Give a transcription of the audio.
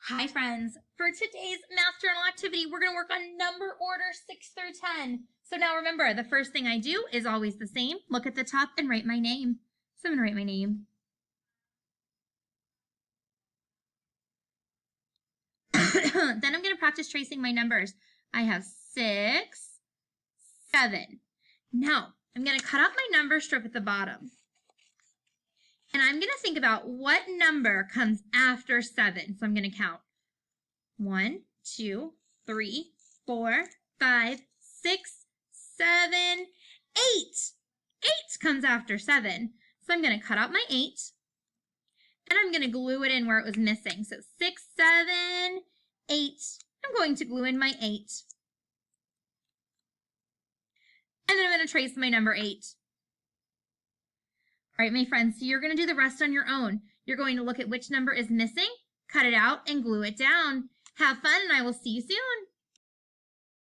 Hi friends, for today's math journal activity, we're going to work on number order 6 through 10. So now remember, the first thing I do is always the same. Look at the top and write my name. So I'm going to write my name. Then I'm going to practice tracing my numbers. I have 6, 7. Now, I'm going to cut out my number strip at the bottom. And I'm going to think about what number comes after 7. So I'm going to count 1, 2, 3, 4, 5, 6, 7, 8. 8 comes after 7. So I'm going to cut out my 8. And I'm going to glue it in where it was missing. So 6, 7, 8. I'm going to glue in my 8. And then I'm going to trace my number 8. All right, my friends, so you're going to do the rest on your own. You're going to look at which number is missing, cut it out, and glue it down. Have fun, and I will see you soon.